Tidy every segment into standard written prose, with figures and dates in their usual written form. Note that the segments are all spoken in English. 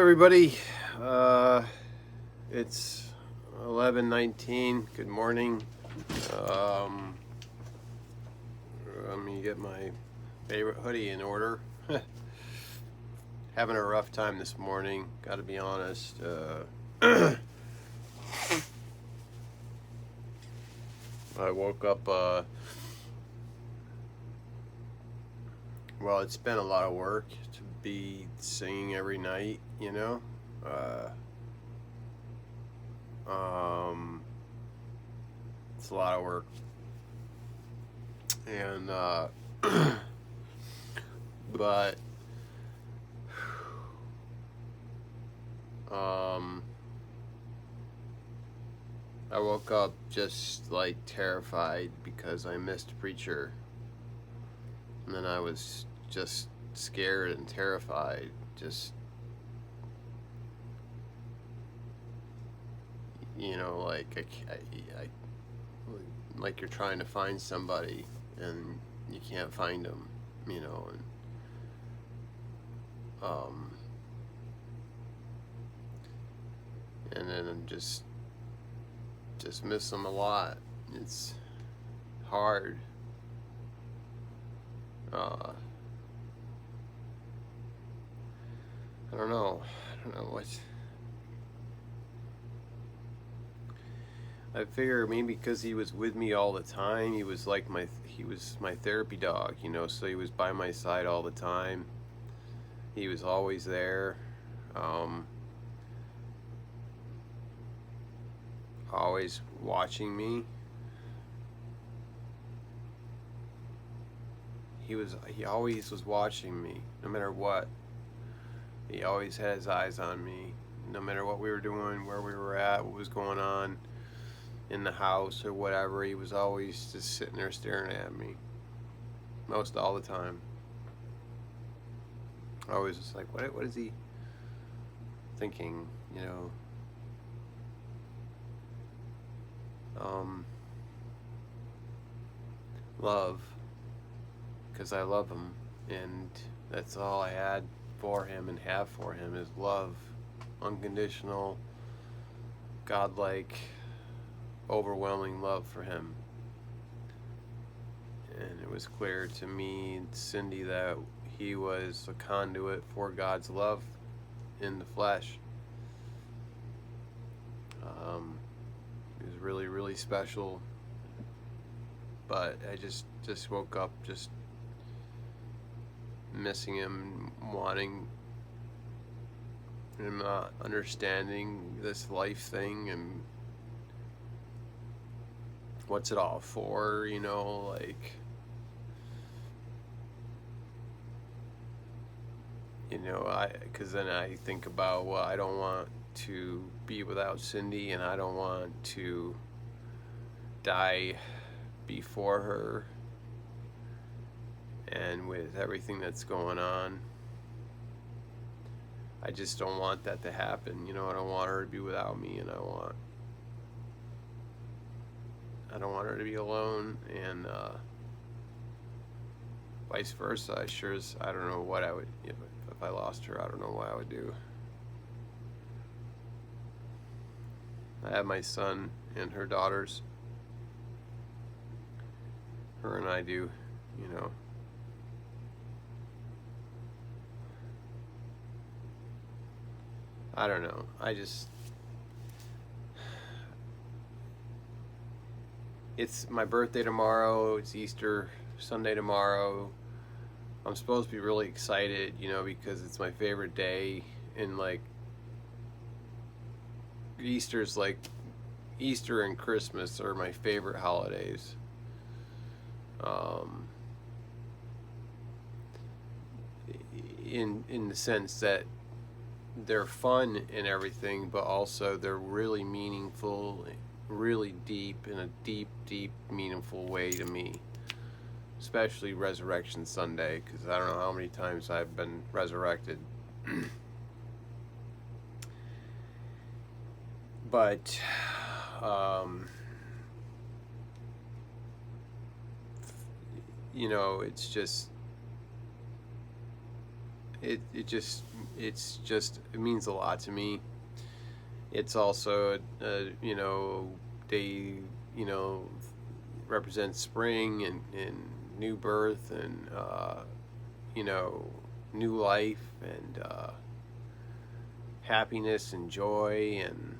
everybody. It's 11:19. Good morning. Um, Let me get my favorite hoodie in order. Having a rough time this morning, gotta be honest. I woke up, well, it's been a lot of work to be singing every night, you know? It's a lot of work. And, but, I woke up just like terrified because I missed Preacher. And then I was just scared and terrified. Just, like you're trying to find somebody and you can't find them, and then I'm just miss them a lot. It's hard. I don't know what. I figure maybe because he was with me all the time, he was my therapy dog, so he was by my side all the time. He was always there. Always watching me. He always was watching me, no matter what. He always had his eyes on me, no matter what we were doing, where we were at, what was going on in the house or whatever. He was always just sitting there staring at me, most all the time. I was just like, what is he thinking, love, because I love him, and that's all I had for him and have for him is love, unconditional, godlike, overwhelming love for him. And it was clear to me and Cindy that he was a conduit for God's love in the flesh. He was really, really special. But I just woke up just missing him, wanting him, not understanding this life thing and what's it all for, because then I think about, well, I don't want to be without Cindy, and I don't want to die before her. And with everything that's going on, I just don't want that to happen. I don't want her to be without me, and I don't want her to be alone, and vice versa. I don't know what I would, if I lost her, I don't know what I would do. I have my son and her daughters. Her and I do, I don't know. It's my birthday tomorrow. It's Easter Sunday tomorrow. I'm supposed to be really excited, because it's my favorite day. And Easter and Christmas are my favorite holidays. In the sense that they're fun and everything, but also they're really meaningful, really deep, in a deep, meaningful way to me. Especially Resurrection Sunday, because I don't know how many times I've been resurrected. But it's just it means a lot to me. It's also they represent spring and new birth and you know new life and happiness and joy and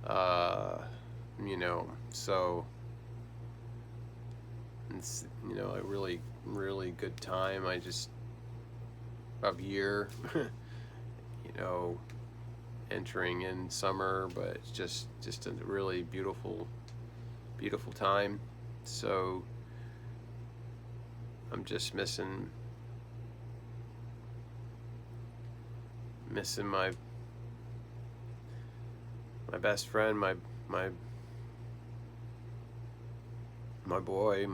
uh, so it's a really really good time. I just of year, you know, entering in summer, but it's just a really beautiful time. So I'm just missing my best friend, my my boy,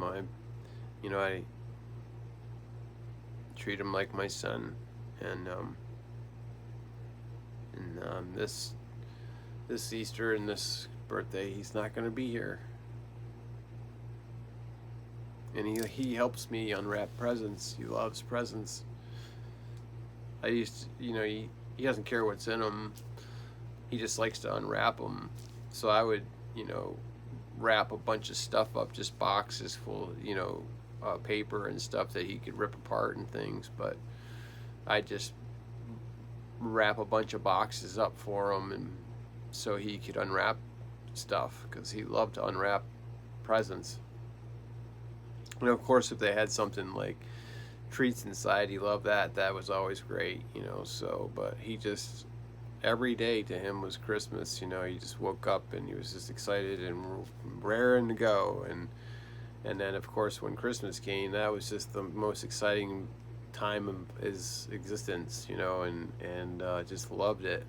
I treat him like my son, and this Easter and this birthday, he's not going to be here, and he helps me unwrap presents. He loves presents. I used to, he doesn't care what's in them. He just likes to unwrap them. So I would, wrap a bunch of stuff up, just boxes full, paper and stuff that he could rip apart and things. But I just wrap a bunch of boxes up for him, and so he could unwrap stuff because he loved to unwrap presents. And of course, if they had something like treats inside, he loved that. That was always great, So, but he just every day to him was Christmas. He just woke up and he was just excited and raring to go. And then of course when Christmas came, that was just the most exciting time of his existence. And just loved it.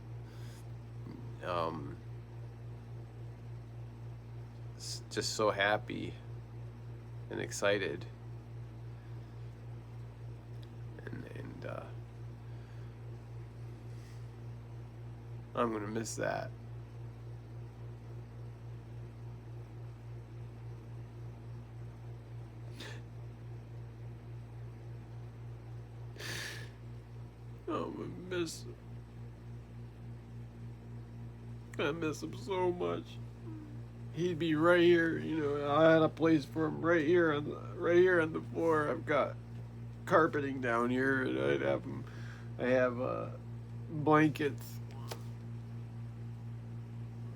Just so happy and excited. And I'm gonna miss that. I miss him so much. He'd be right here, I had a place for him right here on the floor. I've got carpeting down here, and I have blankets.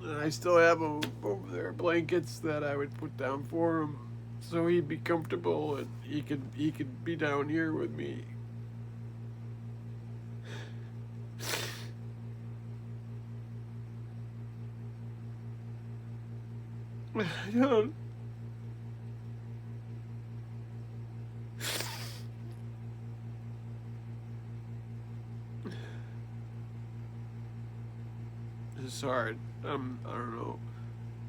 And I still have them over there, blankets that I would put down for him, so he'd be comfortable and he could be down here with me. I don't. It's hard. I don't know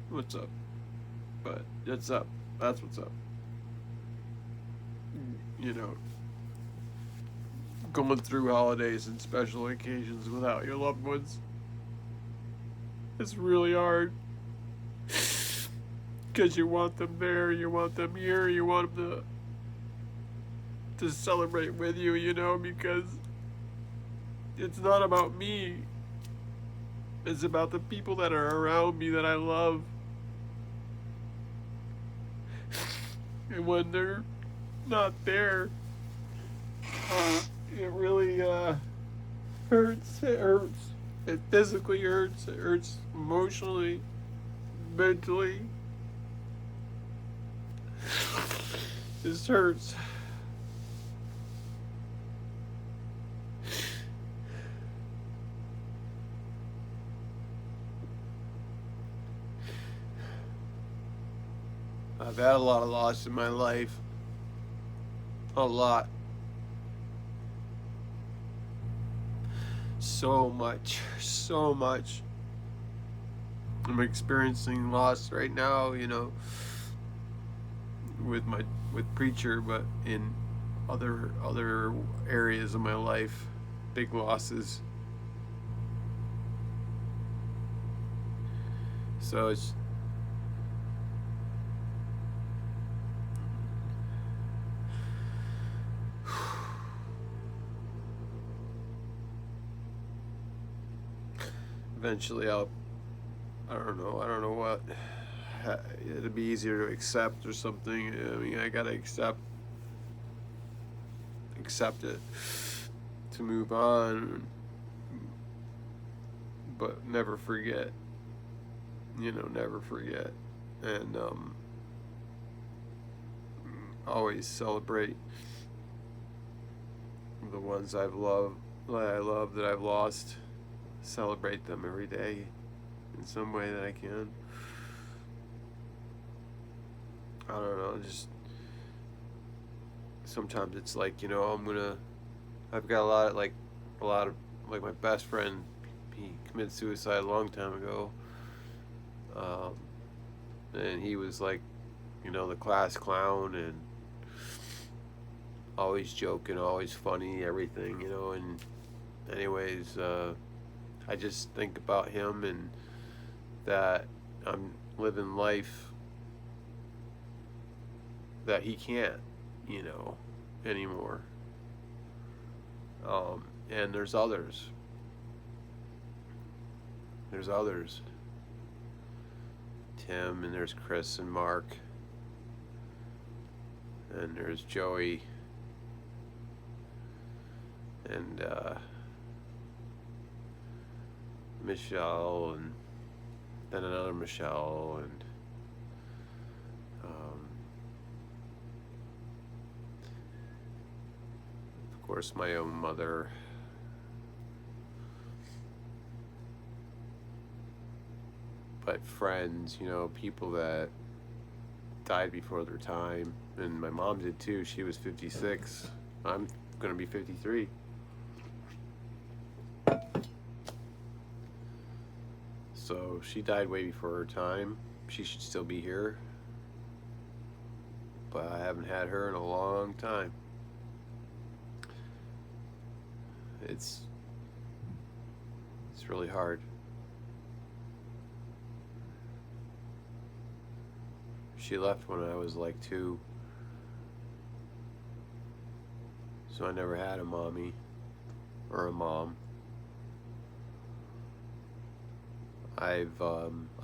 what's up, but it's up. That's what's up. Going through holidays and special occasions without your loved ones. It's really hard. Because you want them there, you want them here, you want them to celebrate with you, because it's not about me. It's about the people that are around me that I love. And when they're not there, it really hurts. It hurts. It physically hurts. It hurts emotionally, mentally. This hurts. I've had a lot of loss in my life. A lot. So much. So much. I'm experiencing loss right now, with Preacher, but in other areas of my life, big losses. So it's eventually I don't know. I don't know what. It'd be easier to accept or something. I mean, I gotta accept it to move on, but never forget. Never forget, and always celebrate the ones that I've lost. Celebrate them every day in some way that I can. I don't know, just sometimes it's like, I've got a lot of, like my best friend, he committed suicide a long time ago. Um, and he was like, the class clown and always joking, always funny, everything, and anyways, I just think about him and that I'm living life that he can't, anymore. And there's others. There's others. Tim, and there's Chris and Mark. And there's Joey. And Michelle, and then another Michelle, and of course my own mother. But friends, people that died before their time, and my mom did too. She was 56. I'm gonna be 53. So she died way before her time. She should still be here. But I haven't had her in a long time. It's really hard. She left when I was like 2. So I never had a mommy or a mom. I've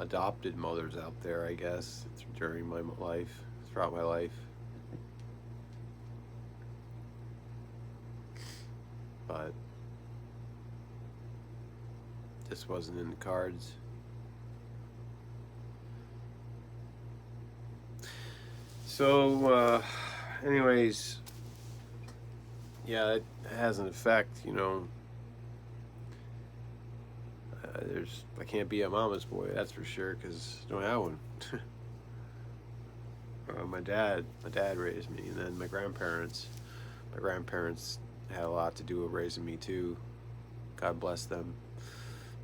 adopted mothers out there, I guess, throughout my life. But this wasn't in the cards. So, anyways, yeah, it has an effect, I can't be a mama's boy, that's for sure, because I don't have one. My dad raised me, and then my grandparents had a lot to do with raising me too. God bless them.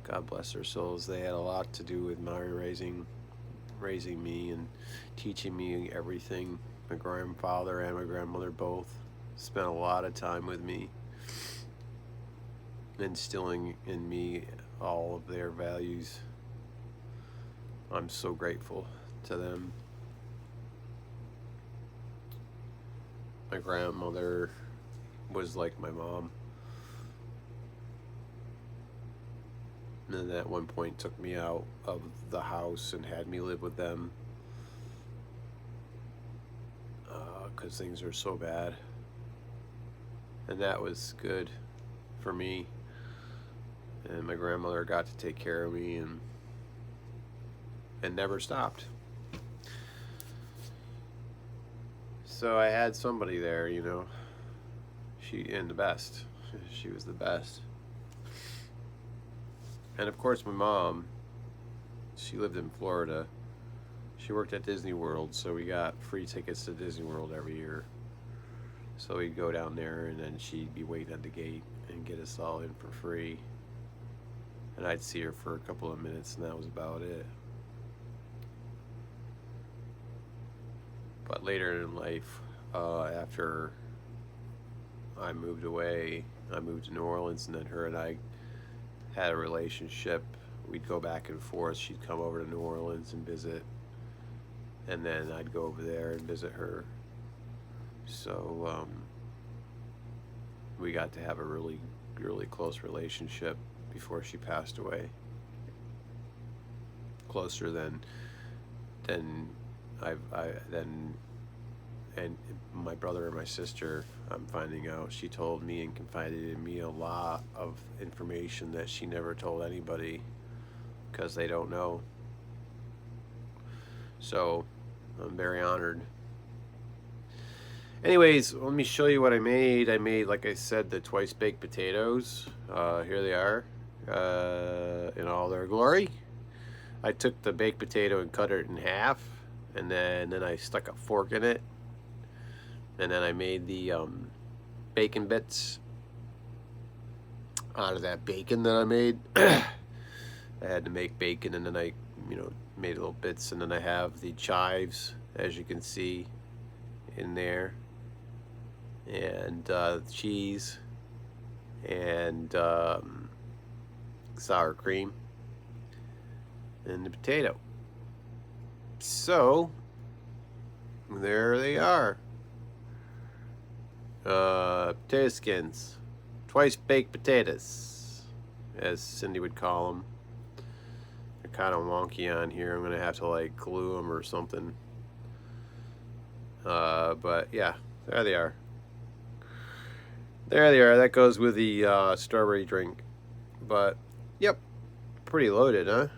God bless their souls. They had a lot to do with my raising me and teaching me everything. My grandfather and my grandmother both spent a lot of time with me, instilling in me all of their values. I'm so grateful to them. My grandmother was like my mom. And then at one point took me out of the house and had me live with them because things were so bad. And that was good for me. And my grandmother got to take care of me and never stopped. So I had somebody there, and the best. She was the best. And of course my mom, she lived in Florida. She worked at Disney World, so we got free tickets to Disney World every year. So we'd go down there, and then she'd be waiting at the gate and get us all in for free. And I'd see her for a couple of minutes, and that was about it. But later in life, after I moved away, I moved to New Orleans, and then her and I had a relationship. We'd go back and forth. She'd come over to New Orleans and visit, and then I'd go over there and visit her. So we got to have a really, really close relationship before she passed away. closer than than and my brother and my sister. I'm finding out she told me and confided in me a lot of information that she never told anybody because they don't know. So I'm very honored. Anyways, let me show you what I made. I made, like I said, the twice baked potatoes. Here they are in all their glory. I took the baked potato and cut it in half, and then I stuck a fork in it, and then I made the bacon bits out of that bacon that I made. I had to make bacon, and then I, made little bits, and then I have the chives, as you can see, in there, and cheese, and sour cream, and the potato. So there they are. Potato skins, twice baked potatoes, as Cindy would call them. They're kind of wonky on here. I'm gonna have to like glue them or something. But yeah, there they are. There they are. That goes with the strawberry drink. But yep, pretty loaded, huh?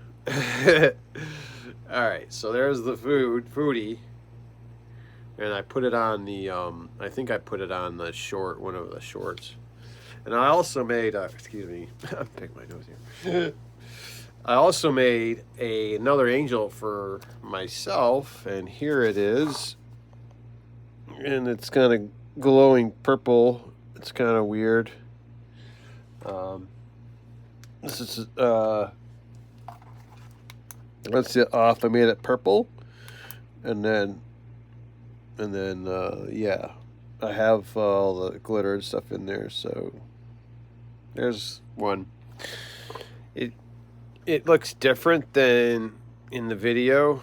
All right, so there's the foodie. And I put it on the, I think I put it on the short, one of the shorts. And I also made, excuse me, I'm picking my nose here. I also made another angel for myself, and here it is. And it's kind of glowing purple. It's kind of weird. This is, let's see, off. I made it purple. And then yeah, I have all the glitter and stuff in there. So there's one. It looks different than in the video.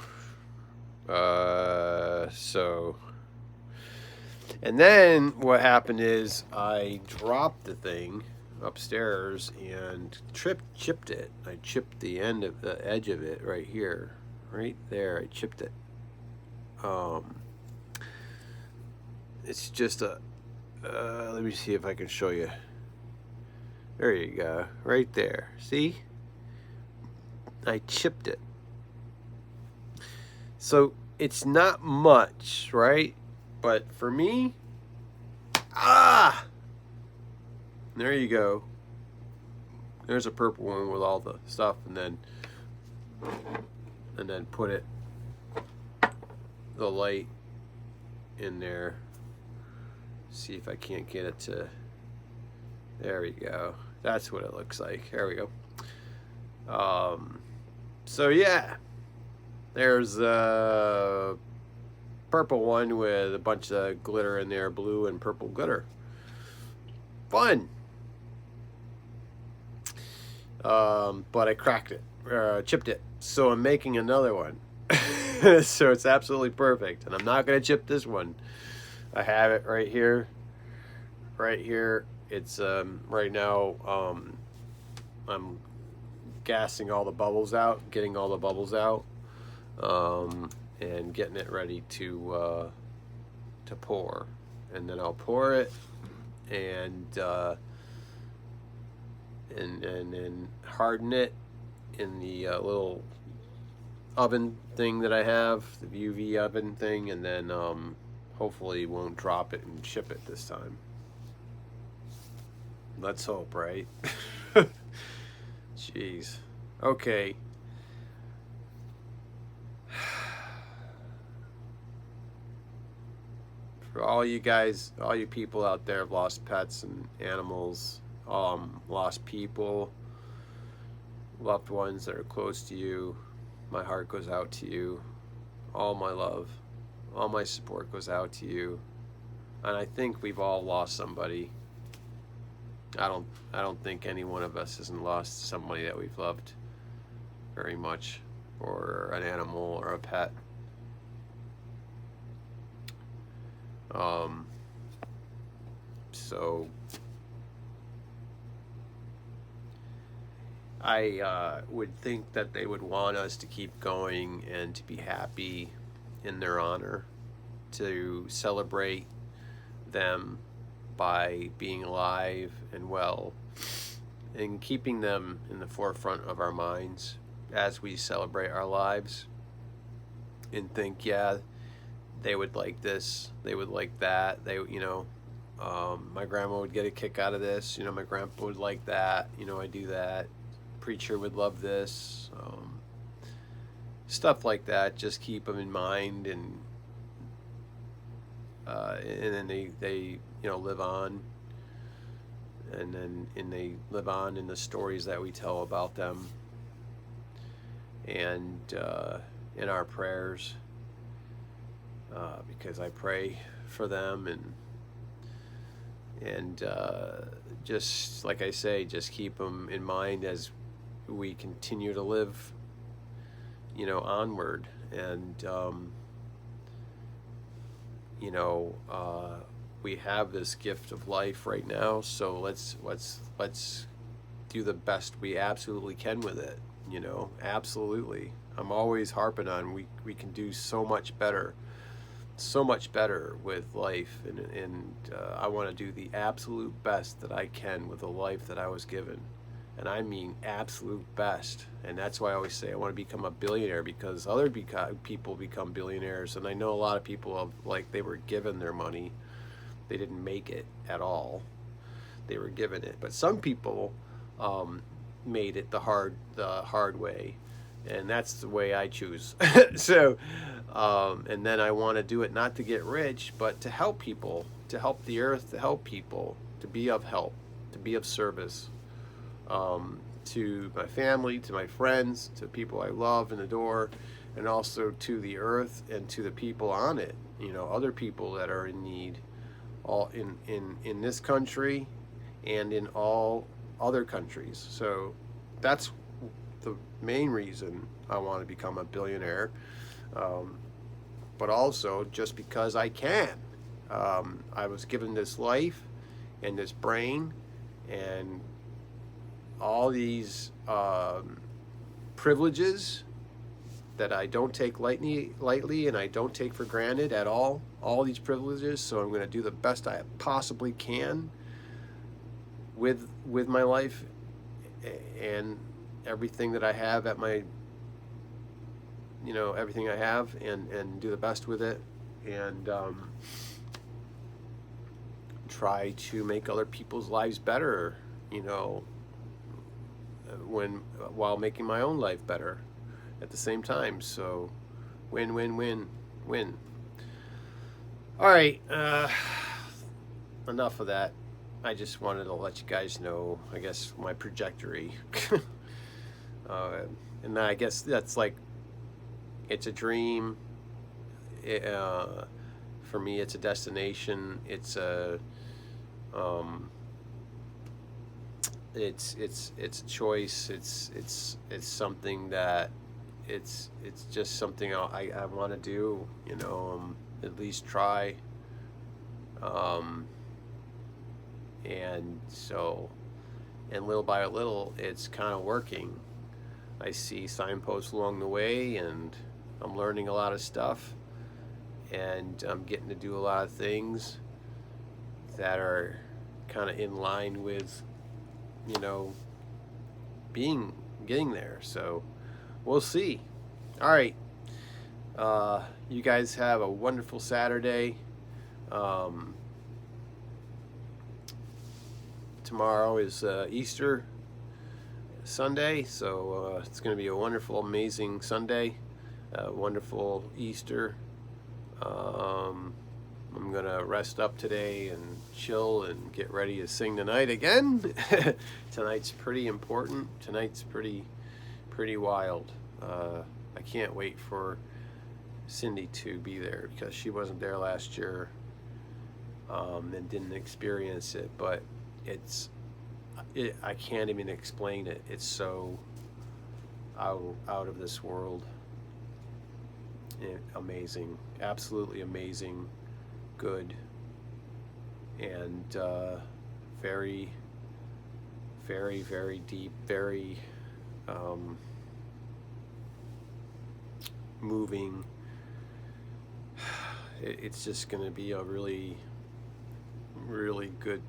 So, and then what happened is I dropped the thing upstairs and chipped it. I chipped the edge of it right here, right there. I chipped it. It's just a, let me see if I can show you. There you go, right there. See? I chipped it. So it's not much, right? But for me, there you go. There's a purple one with all the stuff, and then put it, the light in there. See if I can't get it to, there we go. That's what it looks like. There we go. So yeah, there's a purple one with a bunch of glitter in there, blue and purple glitter. Fun. But I cracked it, chipped it. So I'm making another one. So it's absolutely perfect. And I'm not going to chip this one. I have it right here. Right here. It's right now I'm gassing all the bubbles out, getting all the bubbles out, and getting it ready to pour. And then I'll pour it and harden it in the little oven thing that I have, the UV oven thing, and then hopefully won't drop it and ship it this time. Let's hope, right? Jeez. Okay. For all you guys, all you people out there have lost pets and animals, lost people, loved ones that are close to you, my heart goes out to you. All my love, all my support goes out to you. And I think we've all lost somebody. I don't think any one of us hasn't lost somebody that we've loved very much, or an animal or a pet. So I would think that they would want us to keep going and to be happy in their honor, to celebrate them by being alive and well, and keeping them in the forefront of our minds as we celebrate our lives, and think, yeah, they would like this, they would like that, my grandma would get a kick out of this, my grandpa would like that, I do that, preacher would love this, stuff like that. Just keep them in mind, and then they live on, and they live on in the stories that we tell about them, and in our prayers, because I pray for them, and just like I say, just keep them in mind as we continue to live, onward, and we have this gift of life right now, so let's do the best we absolutely can with it. Absolutely. I'm always harping on we can do so much better with life, and I want to do the absolute best that I can with the life that I was given, and I mean absolute best. And that's why I always say I want to become a billionaire, because other people become billionaires, and I know a lot of people they were given their money, they didn't make it at all, they were given it. But some people made it the hard way, and that's the way I choose. So and then I want to do it not to get rich, but to help people, to help the earth, to help people, to be of help, to be of service, to my family, to my friends, to people I love and adore, and also to the earth and to the people on it, other people that are in need, all in this country and in all other countries. So that's the main reason I want to become a billionaire, but also just because I can. I was given this life and this brain and all these privileges that I don't take lightly, and I don't take for granted at all these privileges. So I'm going to do the best I possibly can with my life and everything that I have at my, everything I have, and do the best with it, and try to make other people's lives better, while making my own life better at the same time. So win, win, win, win. All right, enough of that. I just wanted to let you guys know, I guess, my trajectory. And I guess that's it's a dream. For me, it's a destination. It's a it's a choice. It's something that it's just something I want to do. At least try. And so, and little by little, it's kind of working. I see signposts along the way, and I'm learning a lot of stuff, and I'm getting to do a lot of things that are kind of in line with, getting there. So we'll see. All right. You guys have a wonderful Saturday. Tomorrow is Easter Sunday, so it's going to be a wonderful, amazing Sunday, wonderful Easter. I'm going to rest up today and chill and get ready to sing tonight again. Tonight's pretty important. Tonight's pretty wild. I can't wait for Cindy to be there, because she wasn't there last year and didn't experience it, but I can't even explain it. It's so out of this world. Amazing, absolutely amazing, good, and very, very, very deep, very um, moving. It's just going to be a really, really good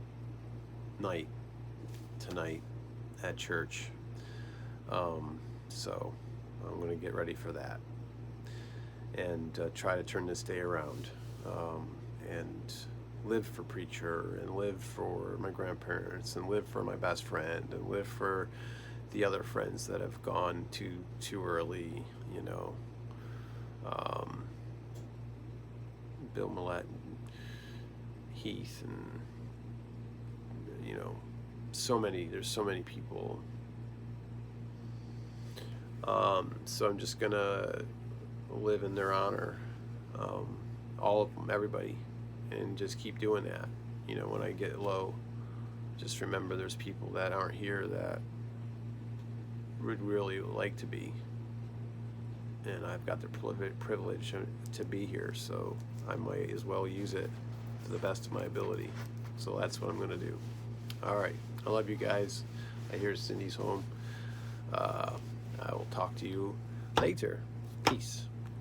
night tonight at church. So I'm going to get ready for that and try to turn this day around, and live for Preacher, and live for my grandparents, and live for my best friend, and live for the other friends that have gone too early, you know. Bill Millett, Heath, and you know, there's so many people. So I'm just gonna live in their honor, all of them, everybody, and just keep doing that. You know, when I get low, just remember there's people that aren't here that would really like to be, and I've got the privilege to be here, so I might as well use it to the best of my ability. So that's what I'm gonna do. All right, I love you guys. I hear Cindy's home. I will talk to you later. Peace.